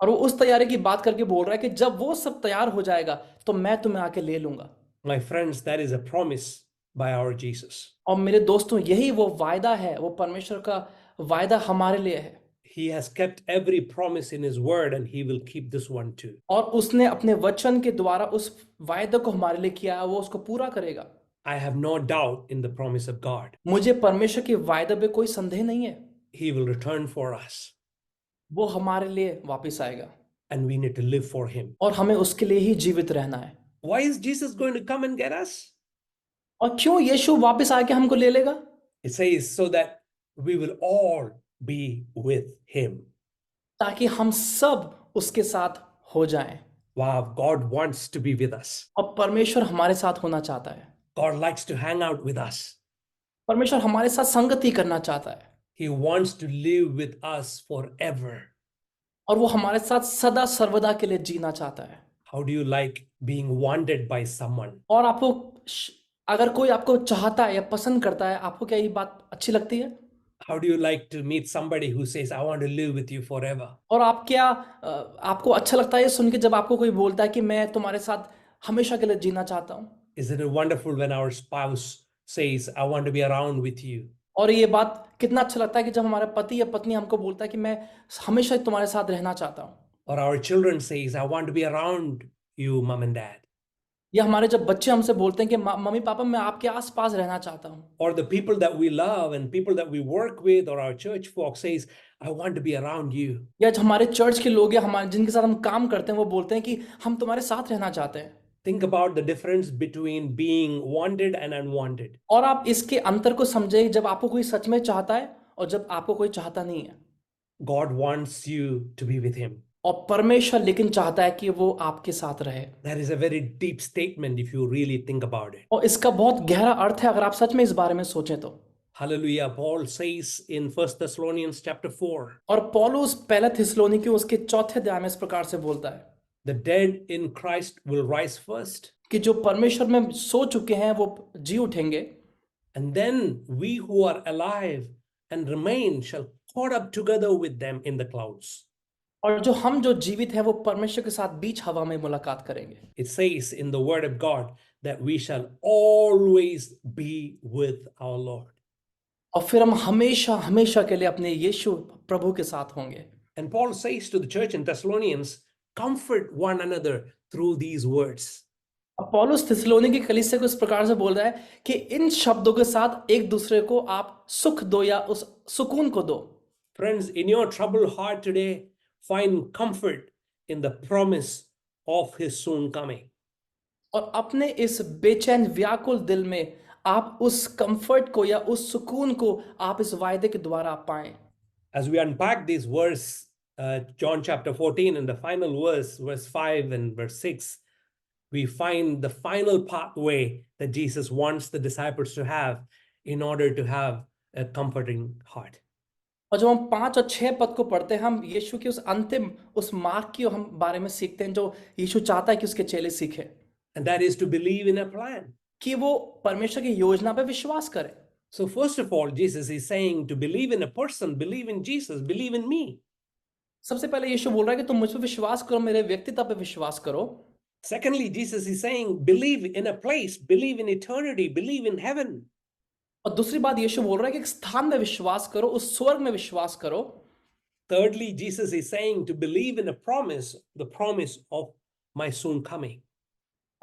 S2: और वो उस तैयारी की बात करके बोल रहा है कि जब वो सब तैयार हो जाएगा तो मैं तुम्हें आके ले लूंगा।
S1: My friends, that is a promise by our Jesus.
S2: और मेरे दोस्तों, यही वो वायदा है, वो परमेश्वर का वायदा हमारे लिए है।
S1: He has kept every promise in his word and he will keep this one too.
S2: और उसने अपने वचन के द्वारा उस वायदे को हमारे लिए किया है, वो उसको पूरा करेगा।
S1: I have no doubt in the promise of God.
S2: मुझे परमेश्वर के वायदे पे कोई संदेह नहीं है।
S1: He will return for us
S2: वो हमारे लिए वापस आएगा
S1: and we need to live for him.
S2: और हमें उसके लिए ही जीवित रहना है।
S1: Why is Jesus going to come and get us?
S2: और क्यों यीशु वापस आके हमको ले लेगा?
S1: It says so that we will all be with him.
S2: ताकि हम सब उसके साथ हो जाएं।
S1: Wow, God wants to be with us.
S2: और परमेश्वर हमारे साथ होना चाहता है।
S1: God likes to hang out with us.
S2: परमेश्वर हमारे साथ संगति करना चाहता है।
S1: He wants to live with us forever.
S2: और वो हमारे साथ सदा सर्वदा के लिए जीना चाहता है।
S1: How do you like being wanted by someone?
S2: और अगर कोई आपको चाहता है या पसंद करता है, आपको क्या ये बात अच्छी लगती है?
S1: How do you like to meet somebody who says, I want to live with you forever?
S2: और आपको अच्छा लगता है ये सुन के जब आपको कोई बोलता है कि मैं तुम्हारे साथ हमेशा के लिए जीना चाहता हूँ?
S1: Isn't it wonderful when our spouse says, I want to be around with you?
S2: और ये बात कितना अच्छा लगता है कि जब हमारा पति या पत्नी हमको बोलता है कि मैं हमेशा तुम्हारे साथ रहना चाहता हूँ।
S1: Or our children says, I want to be around you, mom and dad.
S2: या हमारे जब बच्चे हमसे बोलते हैं कि मम्मी पापा मैं आपके आसपास रहना चाहता हूँ।
S1: Or the people that we love and people that we work with or our church folk says, I want to be around you.
S2: या जो हमारे चर्च के लोग या हमारे जिनके साथ हम काम करते हैं वो बोलते हैं कि हम तुम्हारे साथ रहना चाहते हैं।
S1: Think about the difference between being wanted and unwanted.
S2: और आप इसके अंतर को समझे, जब आपको कोई सच में चाहता है और जब आपको कोई चाहता नहीं है।
S1: God wants you to be with Him.
S2: और परमेश्वर लेकिन चाहता है कि वो आपके साथ रहे।
S1: That is a very deep statement if you really think about it.
S2: और इसका बहुत गहरा अर्थ है अगर आप सच में इस बारे में सोचें तो।
S1: Hallelujah. Paul says in 1 Thessalonians chapter 4,
S2: और पौलुस पहला थिस्सलुनीकी उसके चौथे अध्याय में इस प्रकार से बोलता है
S1: the dead in Christ will rise first,
S2: कि जो परमेश्वर में सो चुके हैं वो जी उठेंगे,
S1: and then we who are alive and remain shall caught up together with them in the clouds.
S2: और जो हम जो जीवित हैं वो परमेश्वर के साथ बीच हवा में मुलाकात करेंगे।
S1: It says in the word of God that we shall always be with our Lord.
S2: और फिर हम हमेशा हमेशा के लिए अपने यीशु प्रभु के साथ होंगे।
S1: And Paul says to the church in Thessalonians, comfort one another through these words.
S2: अब पौलुस थिस्सलुनीकी की कलीसिया को इस प्रकार से बोल रहा है कि इन शब्दों के साथ एक दूसरे को आप सुख दो या उस सुकून को दो।
S1: Friends, in your troubled heart today, find comfort in the promise of his soon coming.
S2: और अपने इस बेचैन व्याकुल दिल में आप उस कंफर्ट को या उस सुकून को आप इस वायदे के द्वारा पाएं।
S1: As we unpack this verse, John chapter 14, and the final verse, verse 5 and verse 6, we find the final pathway that Jesus wants the disciples to have in order to have a comforting heart.
S2: और जब हम 5 और 6 पद को पढ़ते हैं हम यीशु की उस अंतिम उस मार्ग की हम बारे में सीखते हैं जो यीशु चाहता है कि उसके चेले सीखे,
S1: And that is to believe in a plan.
S2: कि वो परमेश्वर की योजना पे विश्वास करें।
S1: So first of all, Jesus is saying to believe in a person, believe in Jesus, believe in me.
S2: सबसे पहले यीशु बोल रहा है कि तुम मुझ पे विश्वास करो, मेरे व्यक्तित्व पे विश्वास करो।
S1: Secondly, Jesus is saying believe in a place, believe in eternity, believe in heaven.
S2: और दूसरी बात यीशु बोल रहा है कि एक स्थान में विश्वास करो, उस स्वर्ग में विश्वास करो।
S1: Thirdly, Jesus is saying to believe in a promise, the promise of my soon coming.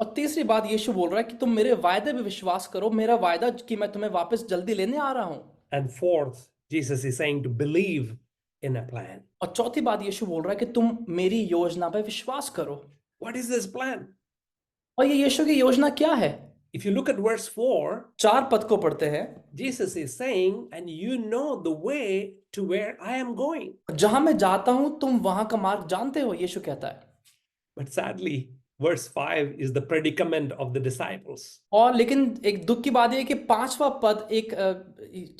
S2: और तीसरी बात यीशु बोल रहा है कि तुम मेरे वायदे पे विश्वास करो, मेरा वायदा कि मैं तुम्हें वापस जल्दी लेने आ रहा हूं।
S1: And fourth, Jesus is saying to believe in a plan.
S2: और चौथी बात यीशु बोल रहा है कि तुम मेरी योजना पे विश्वास करो।
S1: What is this plan?
S2: और ये यीशु की योजना क्या है?
S1: If you look at verse 4,
S2: 4 पद को पढ़ते हैं।
S1: Jesus is saying, and you know the way to where I am going.
S2: जहां मैं जाता हूं तुम वहां का मार्ग जानते हो, यीशु कहता है।
S1: But sadly, verse 5 is the predicament of the disciples.
S2: और लेकिन एक दुख की बात यह है कि 5वां पद एक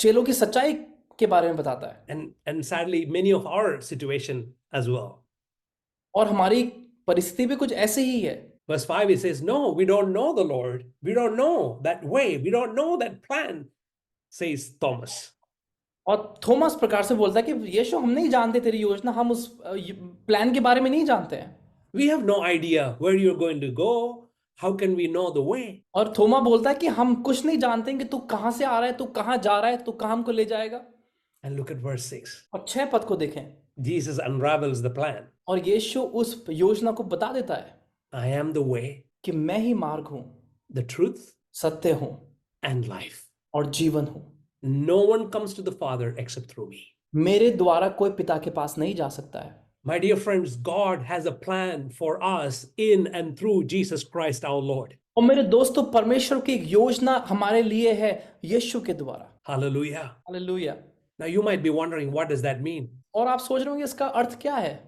S2: चेलों की सच्चाई के बारे में बताता है।
S1: And sadly, many of our situation as well.
S2: और हमारी परिस्थिति भी कुछ ऐसे ही है।
S1: Verse 5, it says, no, we don't know the Lord. We don't know that way. We don't know that plan, says Thomas.
S2: और थॉमस प्रकार से बोलता है कि यीशु हम नहीं जानते तेरी योजना, हम उस प्लान के बारे में नहीं जानते हैं।
S1: We have no idea where you're going to go. How can we know the way?
S2: और थोमा बोलता है कि हम कुछ नहीं जानते कि तू कहां से आ रहा है, तू कहां जा रहा है, तू कहां हमको ले जाएगा।
S1: And look at verse 6.
S2: और 6 पद को देखें।
S1: Jesus unravels the plan.
S2: और यीशु उस योजना को बता देता है
S1: I am the way,
S2: कि मैं ही मार्ग हूं,
S1: the truth,
S2: सत्य हूं
S1: and life.
S2: और जीवन हूं।
S1: No one comes to the Father except through me.
S2: मेरे द्वारा कोई पिता के पास नहीं जा सकता है।
S1: My dear friends, God has a plan for us in and through Jesus Christ our Lord.
S2: और मेरे दोस्तों, परमेश्वर की एक योजना हमारे लिए है यीशु के द्वारा।
S1: Hallelujah.
S2: Hallelujah.
S1: Now you might be wondering, what does that mean?
S2: और आप सोच रहे होंगे इसका अर्थ क्या है?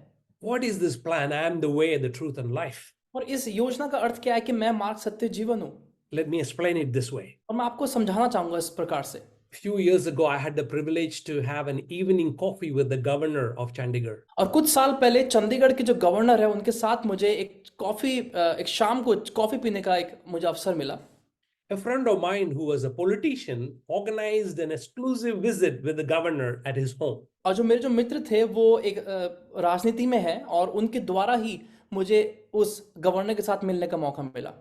S1: What is this plan? I am the way, the truth, and life.
S2: और इस योजना का अर्थ क्या है कि मैं मार्ग, सत्य, जीवन हूं।
S1: Let me explain it this way.
S2: और मैं आपको समझाना चाहूंगा इस प्रकार से।
S1: A few years ago, I had the privilege to have an evening coffee with the governor of Chandigarh.
S2: और कुछ साल पहले चंडीगढ़ के जो गवर्नर है उनके साथ मुझे एक शाम को कॉफी पीने का मुझे अवसर मिला।
S1: A friend of mine who was a politician organized an exclusive visit with the governor at his home.
S2: और जो मेरे मित्र थे वो एक राजनीति में है और उनके द्वारा ही मुझे उस गवर्नर के साथ मिलने का मौका मिला।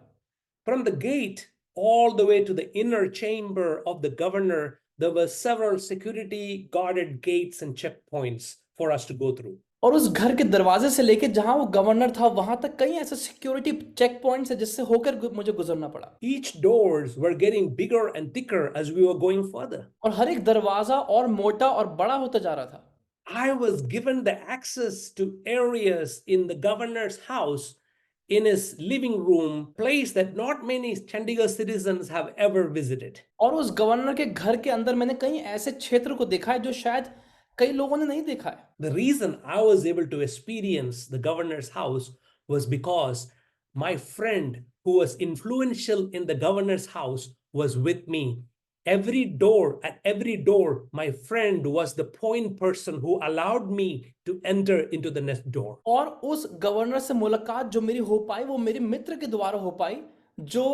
S1: From the gate all the way to the inner chamber of the governor, there were several security guarded gates and checkpoints for us to go through.
S2: और उस घर के दरवाजे से लेके जहां वो गवर्नर था वहां तक कई ऐसे सिक्योरिटी चेक पॉइंट्स है जिससे होकर मुझे गुजरना पड़ा।
S1: Each doors were getting bigger and thicker as we were going further.
S2: और हर एक दरवाजा और मोटा और बड़ा होता जा रहा था।
S1: I was given the access to areas in the governor's house in his living room, place that not many Chandigarh citizens have ever visited.
S2: और उस गवर्नर के घर के अंदर मैंने कई ऐसे क्षेत्र को देखा है जो शायद कई लोगों ने नहीं देखा है।
S1: The reason I was able to experience the governor's house was because my friend who was influential in the governor's house was with me. At every door, my friend was the point person who allowed me to enter into the next door.
S2: और उस governor से मुलाकात जो मेरी हो पाई वो मेरे मित्र के द्वारा हो पाई जो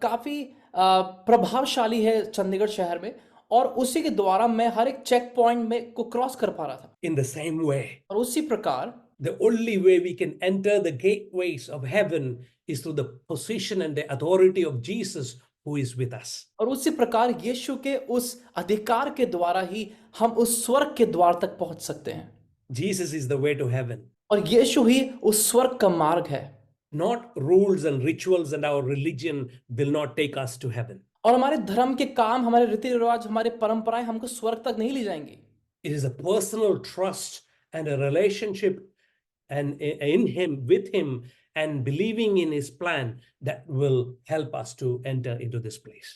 S2: काफी प्रभावशाली है चंडीगढ़ शहर में, और उसी के द्वारा मैं हर एक चेक पॉइंट में को क्रॉस कर पा रहा था।
S1: In the same way,
S2: और उसी प्रकार
S1: the only way we can enter the gateways of heaven is through the position and the authority of Jesus who is with us.
S2: और उसी प्रकार यीशु के उस अधिकार के द्वारा ही हम उस स्वर्ग के द्वार तक पहुंच सकते हैं।
S1: Jesus is the way to heaven.
S2: और यीशु ही उस स्वर्ग का मार्ग है।
S1: Not rules and rituals and our religion will not take us to heaven.
S2: और हमारे धर्म के काम, हमारे रीति रिवाज, हमारे परंपराएं हमको स्वर्ग तक नहीं ले जाएंगी।
S1: It is a personal trust and a relationship and in him, with him, and believing in his plan that will help us to enter into this place.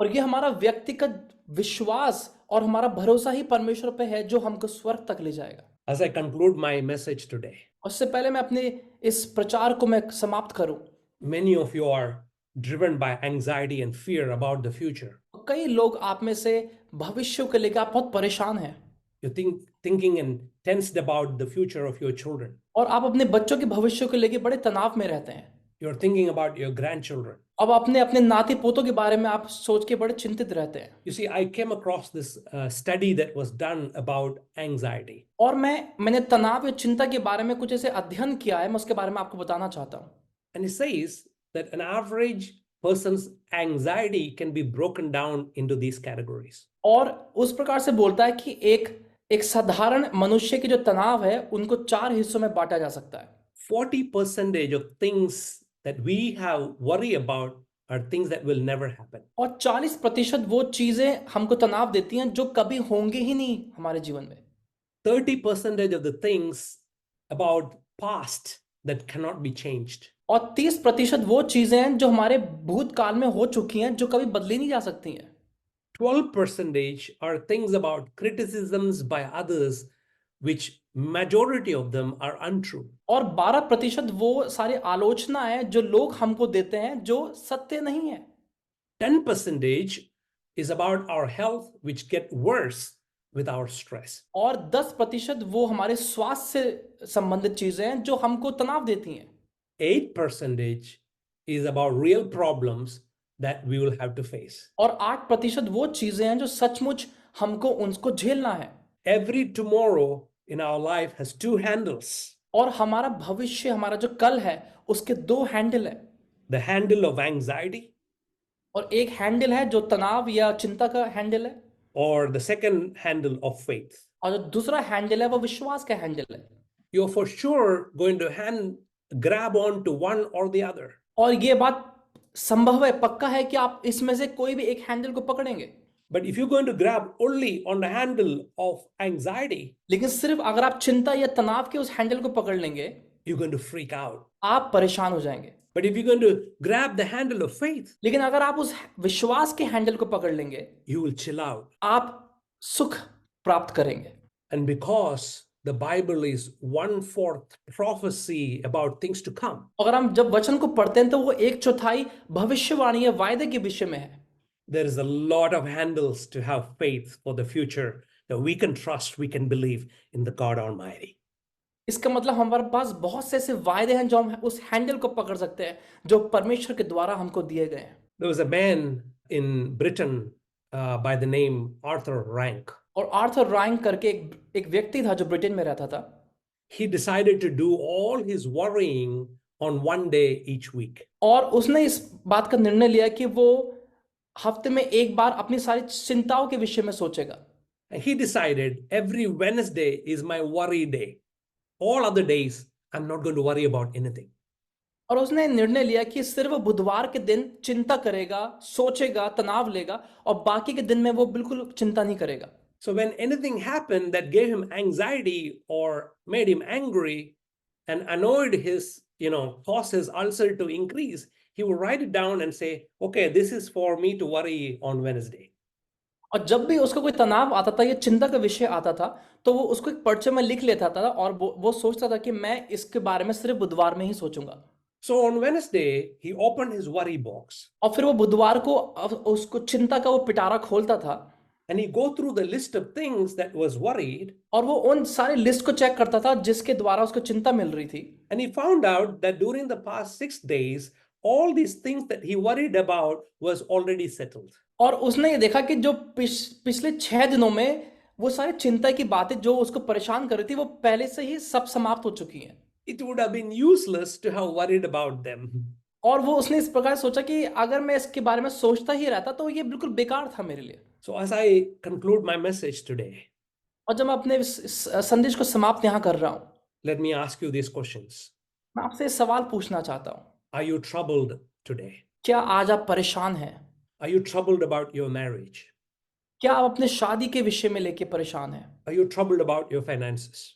S2: और ये हमारा व्यक्तिगत विश्वास और हमारा भरोसा ही परमेश्वर पे है जो हमको स्वर्ग तक ले जाएगा।
S1: As I conclude my message today,
S2: उससे पहले मैं अपने इस प्रचार को मैं समाप्त करूं,
S1: many of you are driven by anxiety and fear about the future.
S2: कई लोग आप में से भविष्य को लेकर आप बहुत परेशान हैं
S1: You're thinking and tensed about the future of your children.
S2: और आप अपने बच्चों के भविष्य को लेकर बड़े तनाव में रहते हैं।
S1: You're thinking about your grandchildren.
S2: अब अपने अपने नाती पोतों के बारे में आप सोच के बड़े चिंतित रहते हैं।
S1: You see, I came across this study that was done about anxiety.
S2: और मैंने तनाव या चिंता के बारे में कुछ ऐसे अध्ययन किया है, मैं उसके बारे में आपको बताना चाहता हूँ।
S1: And it says that an average person's anxiety can be broken down into these categories.
S2: और उस प्रकार से बोलता है कि एक साधारण मनुष्य की जो तनाव है उनको 4 हिस्सों में बांटा जा सकता है।
S1: 40% of things that we have worry about are things that will never happen.
S2: और 40% वो चीजें हमको तनाव देती हैं जो कभी होंगी ही नहीं हमारे जीवन में।
S1: 30% of the things about past that cannot be changed.
S2: और 30% वो चीजें हैं जो हमारे भूतकाल में हो चुकी हैं जो कभी बदली नहीं जा सकती हैं।
S1: 12% are things about criticisms by others, which majority of them are untrue.
S2: और 12% वो सारी आलोचना है जो लोग हमको देते हैं जो सत्य नहीं है।
S1: 10% is about our health, which get worse with our stress.
S2: और 10% वो हमारे स्वास्थ्य से संबंधित चीजें हैं जो हमको तनाव देती हैं।
S1: 8% is about real problems that we will have to face.
S2: और 8% वो चीजें हैं जो सचमुच हमको उनको झेलना है।
S1: Every tomorrow in our life has 2 handles.
S2: और हमारा भविष्य, हमारा जो कल है उसके 2 हैंडल है।
S1: The handle of anxiety,
S2: और एक हैंडल है जो तनाव या चिंता का हैंडल है,
S1: or the second handle of faith.
S2: और जो दूसरा हैंडल है वो विश्वास का हैंडल है।
S1: You're for sure going to grab on to one or the other.
S2: और ये बात संभव है, पक्का है कि आप इसमें से कोई भी एक हैंडल को पकड़ेंगे।
S1: But if you're going to grab only on the handle of anxiety,
S2: लेकिन सिर्फ अगर आप चिंता या तनाव के उस हैंडल को पकड़ लेंगे,
S1: you're going to freak out.
S2: आप परेशान हो जाएंगे।
S1: But if you're going to grab the handle of faith,
S2: लेकिन अगर आप उस विश्वास के हैंडल को पकड़ लेंगे,
S1: you will chill out.
S2: आप सुख प्राप्त करेंगे।
S1: And because the Bible is 1/4 prophecy about things to come,
S2: अगर हम जब वचन को पढ़ते हैं तो वो 1/4 भविष्यवाणी या वायदे के विषय में है।
S1: there is a lot of handles to have faith for the future that we can trust, we can believe in the God Almighty.
S2: इसका मतलब हमारे पास बहुत से ऐसे वायदे हैं जो हम उस हैंडल को पकड़ सकते हैं जो परमेश्वर के द्वारा हमको दिए गए हैं।
S1: There was a man in Britain by the name Arthur Rank.
S2: और आर्थर रैंक करके एक व्यक्ति था जो ब्रिटेन में रहता था।
S1: He decided to do all his worrying on one day each week.
S2: और उसने इस बात का निर्णय लिया कि वो हफ्ते में एक बार अपनी सारी चिंताओं के विषय में सोचेगा।
S1: And he decided every Wednesday is my worry day. All other days, I'm not going to worry about anything.
S2: और उसने निर्णय लिया कि सिर्फ बुधवार के दिन चिंता करेगा, सोचेगा, तनाव लेगा, और बाकी के दिन में वो बिल्कुल चिंता नहीं करेगा।
S1: So when anything happened that gave him anxiety or made him angry and annoyed his cause his ulcer to increase, he would write it down and say, okay, this is for me to worry on Wednesday.
S2: और जब भी उसको कोई तनाव आता था या चिंता का विषय आता था तो वो उसको एक पर्चे में लिख लेता था और वो सोचता था कि मैं इसके बारे में सिर्फ बुधवार में ही सोचूंगा।
S1: So on Wednesday, he opened his worry box
S2: और फिर वो बुधवार को उसको चिंता का वो पिटारा खोलता था
S1: and he go through the list of things that was worried,
S2: और वो उन सारे लिस्ट को चेक करता था जिसके द्वारा उसको चिंता मिल रही थी।
S1: and he found out that during the past 6 days, all these things that he worried about was already settled.
S2: और उसने ये देखा कि जो पिछले 6 दिनों में वो सारी चिंता की बातें जो उसको परेशान कर रही थी वो पहले से ही सब समाप्त हो चुकी हैं।
S1: It would have been useless to have worried about them.
S2: और वो उसने इस प्रकार सोचा कि अगर मैं इसके बारे में सोचता ही रहता तो ये बिल्कुल बेकार था मेरे लिए।
S1: So as I conclude my message today,
S2: और जब मैं अपने इस संदेश को समाप्त यहाँ कर रहा हूँ,
S1: let me ask you these questions.
S2: मैं आपसे एक सवाल पूछना चाहता हूँ।
S1: Are you troubled today?
S2: क्या आज आप परेशान हैं?
S1: Are you troubled about your marriage?
S2: क्या आप अपने शादी के विषय में लेके परेशान हैं?
S1: Are you troubled about your finances?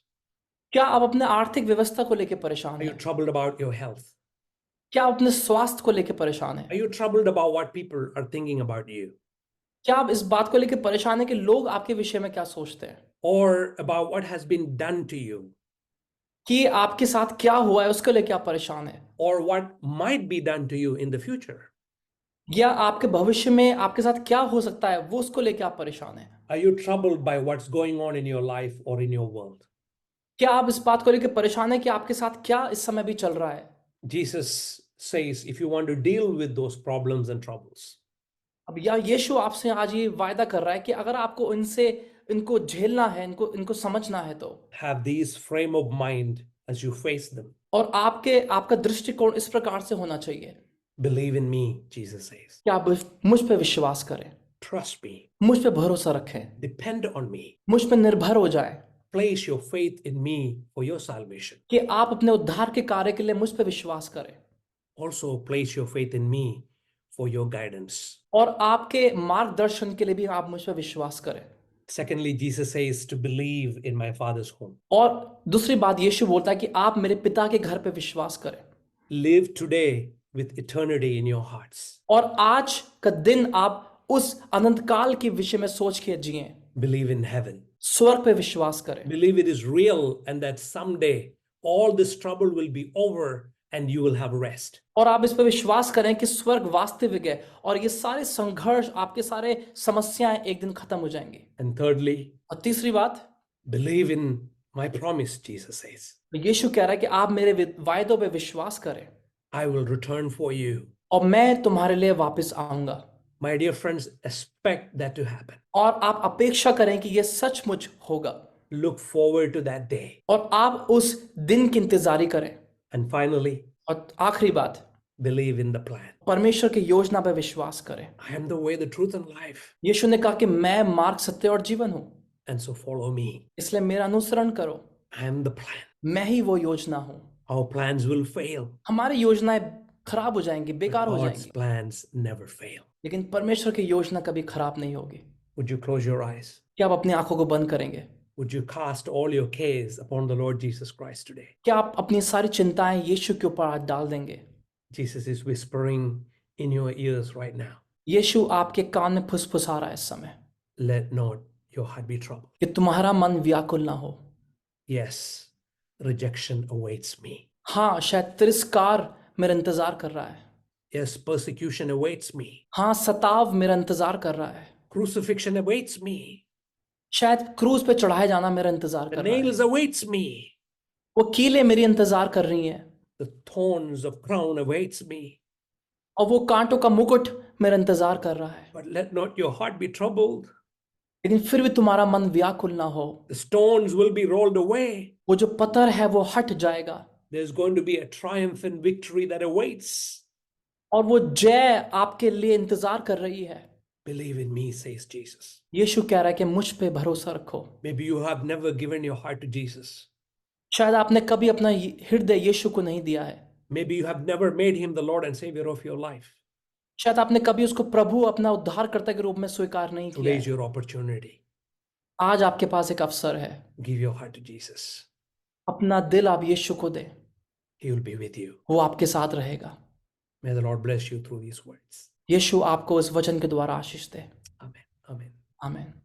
S2: क्या आप अपने आर्थिक व्यवस्था को लेके परेशान
S1: Are you
S2: हैं?
S1: troubled about your health?
S2: क्या आप अपने स्वास्थ्य को लेके परेशान हैं?
S1: Are you troubled about what people are thinking about you?
S2: क्या आप इस बात को लेके परेशान हैं कि लोग आपके विषय में क्या सोचते हैं?
S1: Or about what has been done to you?
S2: कि आपके साथ क्या हुआ है उसको लेके आप परेशान हैं?
S1: Or what might be done to you in the future?
S2: या आपके भविष्य में आपके साथ क्या हो सकता है वो उसको लेके आप परेशान हैं?
S1: Are you troubled by what's going on in your life or in your world?
S2: क्या आप इस बात को लेके परेशान हैं कि आपके साथ क्या इस समय भी चल रहा है?
S1: Jesus says, if you want to deal with those problems and troubles,
S2: अब या यीशु आपसे आज ये वायदा कर रहा है कि अगर आपको इनको झेलना है, इनको समझना है तो
S1: have these frame of mind as you face them.
S2: और आपका दृष्टिकोण इस प्रकार से होना चाहिए
S1: Believe in me, Jesus says.
S2: कि आप मुझ पे विश्वास करें,
S1: Trust me.
S2: मुझ पे भरोसा रखें,
S1: Depend on me.
S2: मुझ पे निर्भर हो जाएं
S1: Place your faith in me for your salvation.
S2: कि आप अपने उद्धार के कार्य के लिए मुझ पे विश्वास करें
S1: Also, place your faith in me for your guidance.
S2: और आपके मार्गदर्शन के लिए भी आप मुझ पे विश्वास करें।
S1: Secondly, Jesus says to believe in my Father's home.
S2: और दूसरी बात यीशु बोलता है कि आप मेरे पिता के घर पे विश्वास करें
S1: Live today with eternity in your hearts.
S2: और आज का दिन आप उस अनंत काल के विषय में सोच के जिएं,
S1: Believe in heaven.
S2: स्वर्ग पे विश्वास करें
S1: Believe it is real and that someday all this trouble will be over and you will have rest.
S2: और आप इस पे विश्वास करें कि स्वर्ग वास्तविक है और ये सारे संघर्ष आपके सारे समस्याएं एक दिन खत्म हो जाएंगी।
S1: And thirdly,
S2: और तीसरी बात
S1: believe in my promise, Jesus says.
S2: यीशु कह रहा है कि आप मेरे वायदों पे विश्वास करें
S1: I will return for you.
S2: और मैं तुम्हारे लिए वापस आऊंगा।
S1: My dear friends, expect that to happen.
S2: और आप अपेक्षा करें कि ये सचमुच होगा
S1: Look forward to that day.
S2: और आप उस दिन की इंतजारी करें।
S1: And finally,
S2: और आखिरी बात,
S1: believe in the plan.
S2: परमेश्वर की योजना पे विश्वास करें।
S1: I am the way, the truth, and life.
S2: यीशु ने कहा कि मैं मार्ग, सत्य और जीवन हूँ,
S1: And so follow me.
S2: इसलिए मेरा अनुसरण करो।
S1: I am the plan.
S2: मैं ही वो योजना हूँ।
S1: Our plans will fail.
S2: हमारी योजनाएं खराब हो जाएंगी,
S1: But
S2: बेकार हो
S1: God's
S2: जाएंगी,
S1: plans never fail.
S2: लेकिन परमेश्वर की योजना कभी खराब नहीं होगी।
S1: Would you close your eyes?
S2: क्या आप अपनी आंखों को बंद करेंगे?
S1: Would you cast all your cares upon the Lord Jesus Christ today?
S2: क्या आप अपनी सारी चिंताएं यीशु के ऊपर आज डाल देंगे?
S1: Jesus is whispering in your ears right now.
S2: यीशु आपके कान में फुसफुसा रहा है इस समय
S1: Let not your heart be troubled.
S2: कि तुम्हारा मन व्याकुल ना हो।
S1: Yes, rejection awaits me.
S2: हाँ, शायद तिरस्कार मेरा इंतजार कर रहा है।
S1: Yes, persecution awaits me.
S2: हाँ, सताव मेरा इंतजार कर रहा है।
S1: Crucifixion awaits me.
S2: शायद क्रूज पे चढ़ाए जाना मेरा इंतजार
S1: The
S2: कर रहा है।
S1: nails awaits me.
S2: वो कीलें मेरी इंतजार कर रही हैं
S1: The thorns of crown awaits me.
S2: और वो कांटों का मुकुट मेरा इंतजार कर रहा है।
S1: But let not your heart be troubled.
S2: लेकिन फिर भी तुम्हारा मन व्याकुल ना हो।
S1: The stones will be rolled away.
S2: वो जो पत्थर है वो हट जाएगा
S1: There's going to be a triumphant victory that awaits.
S2: और वो जय आपके लिए इंतजार कर रही है।
S1: Believe in me, says Jesus.
S2: यीशु कह रहा है कि मुझ पे भरोसा रखो।
S1: Maybe you have never given your heart to Jesus.
S2: शायद आपने कभी अपना हृदय यीशु को नहीं दिया है।
S1: Maybe you have never made him the Lord and Savior of your life.
S2: शायद आपने कभी उसको प्रभु अपना उद्धारकर्ता के रूप में स्वीकार नहीं किया
S1: Today is
S2: है।
S1: your opportunity.
S2: आज आपके पास एक अवसर है।
S1: Give your heart to Jesus.
S2: अपना दिल आप यीशु को दें।
S1: He will be with you.
S2: वो आपके साथ रहेगा।
S1: May the Lord bless you through these words.
S2: यीशु आपको इस वचन के द्वारा आशीष दे।
S1: Amen. Amen.
S2: आमीन।